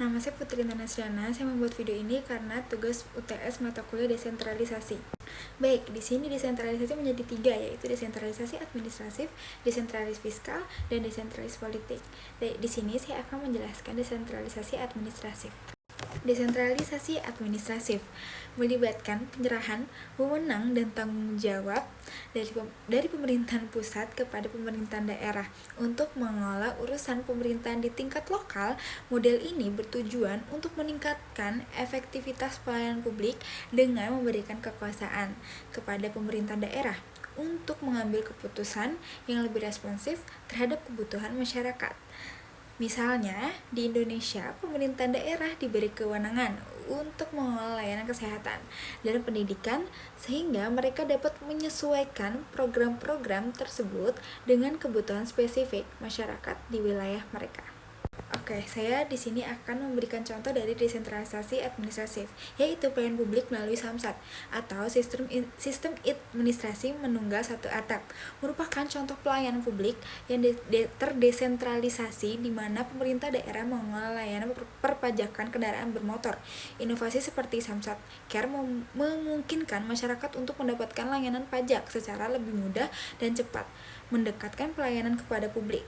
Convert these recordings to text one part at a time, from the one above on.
Nama saya Putri Tanasriana. Saya membuat video ini karena tugas UTS mata kuliah desentralisasi. Baik, di sini desentralisasi menjadi 3, yaitu desentralisasi administratif, desentralisasi fiskal, dan desentralisasi politik. Di sini saya akan menjelaskan desentralisasi administratif. Desentralisasi administratif melibatkan penyerahan wewenang dan tanggung jawab dari pemerintahan pusat kepada pemerintahan daerah untuk mengelola urusan pemerintahan di tingkat lokal. Model ini bertujuan untuk meningkatkan efektivitas pelayanan publik dengan memberikan kekuasaan kepada pemerintahan daerah untuk mengambil keputusan yang lebih responsif terhadap kebutuhan masyarakat. Misalnya, di Indonesia, pemerintahan daerah diberi kewenangan untuk mengelola layanan kesehatan dan pendidikan sehingga mereka dapat menyesuaikan program-program tersebut dengan kebutuhan spesifik masyarakat di wilayah mereka. Oke, saya di sini akan memberikan contoh dari desentralisasi administratif, yaitu pelayanan publik melalui Samsat atau sistem administrasi menunggal satu atap. Merupakan contoh pelayanan publik yang terdesentralisasi di mana pemerintah daerah mengelola layanan perpajakan kendaraan bermotor. Inovasi seperti Samsat Care memungkinkan masyarakat untuk mendapatkan layanan pajak secara lebih mudah dan cepat, mendekatkan pelayanan kepada publik.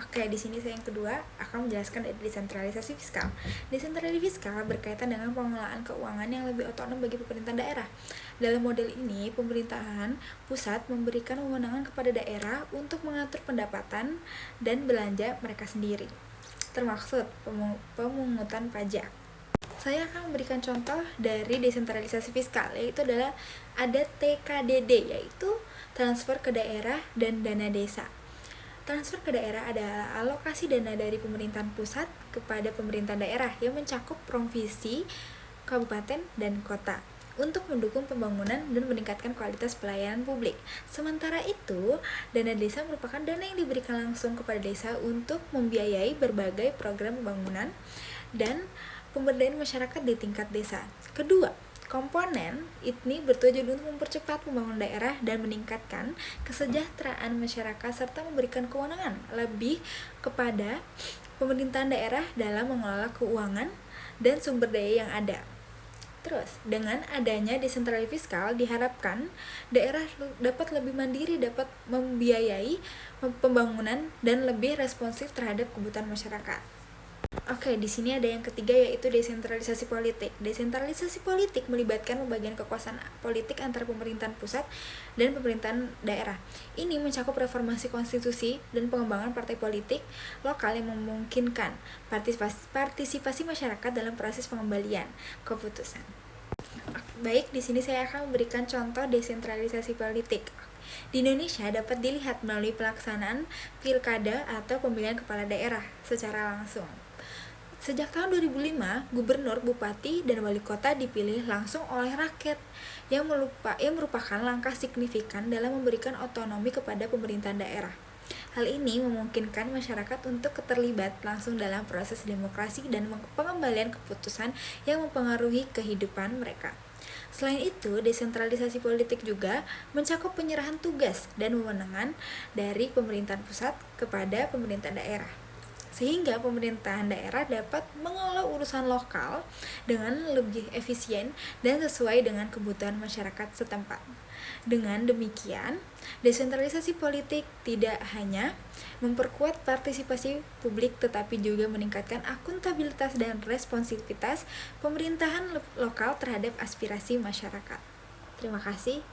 Oke, di sini saya yang kedua akan menjelaskan dari desentralisasi fiskal. Desentralisasi fiskal berkaitan dengan pengelolaan keuangan yang lebih otonom bagi pemerintahan daerah. Dalam model ini, pemerintahan pusat memberikan wewenang kepada daerah untuk mengatur pendapatan dan belanja mereka sendiri, termaksud pemungutan pajak. Saya akan memberikan contoh dari desentralisasi fiskal, yaitu adalah ada TKDD, yaitu transfer ke daerah dan dana desa. Transfer ke daerah adalah alokasi dana dari pemerintahan pusat kepada pemerintahan daerah yang mencakup provinsi, kabupaten, dan kota untuk mendukung pembangunan dan meningkatkan kualitas pelayanan publik. Sementara itu, dana desa merupakan dana yang diberikan langsung kepada desa untuk membiayai berbagai program pembangunan dan pemberdayaan masyarakat di tingkat desa. Kedua, komponen ini bertujuan untuk mempercepat pembangunan daerah dan meningkatkan kesejahteraan masyarakat serta memberikan kewenangan lebih kepada pemerintahan daerah dalam mengelola keuangan dan sumber daya yang ada. Terus, dengan adanya desentralisasi fiskal diharapkan daerah dapat lebih mandiri, dapat membiayai pembangunan dan lebih responsif terhadap kebutuhan masyarakat. Oke, di sini ada yang ketiga, yaitu desentralisasi politik. Desentralisasi politik melibatkan pembagian kekuasaan politik antara pemerintahan pusat dan pemerintahan daerah. Ini mencakup reformasi konstitusi dan pengembangan partai politik lokal yang memungkinkan partisipasi masyarakat dalam proses pengembalian keputusan. Baik, di sini saya akan memberikan contoh desentralisasi politik. Di Indonesia dapat dilihat melalui pelaksanaan pilkada atau pemilihan kepala daerah secara langsung. Sejak tahun 2005, gubernur, bupati, dan wali kota dipilih langsung oleh rakyat yang merupakan langkah signifikan dalam memberikan otonomi kepada pemerintahan daerah. Hal ini memungkinkan masyarakat untuk terlibat langsung dalam proses demokrasi dan pengembalian keputusan yang mempengaruhi kehidupan mereka. Selain itu, desentralisasi politik juga mencakup penyerahan tugas dan wewenang dari pemerintahan pusat kepada pemerintah daerah, sehingga pemerintahan daerah dapat mengelola urusan lokal dengan lebih efisien dan sesuai dengan kebutuhan masyarakat setempat. Dengan demikian, desentralisasi politik tidak hanya memperkuat partisipasi publik tetapi juga meningkatkan akuntabilitas dan responsivitas pemerintahan lokal terhadap aspirasi masyarakat. Terima kasih.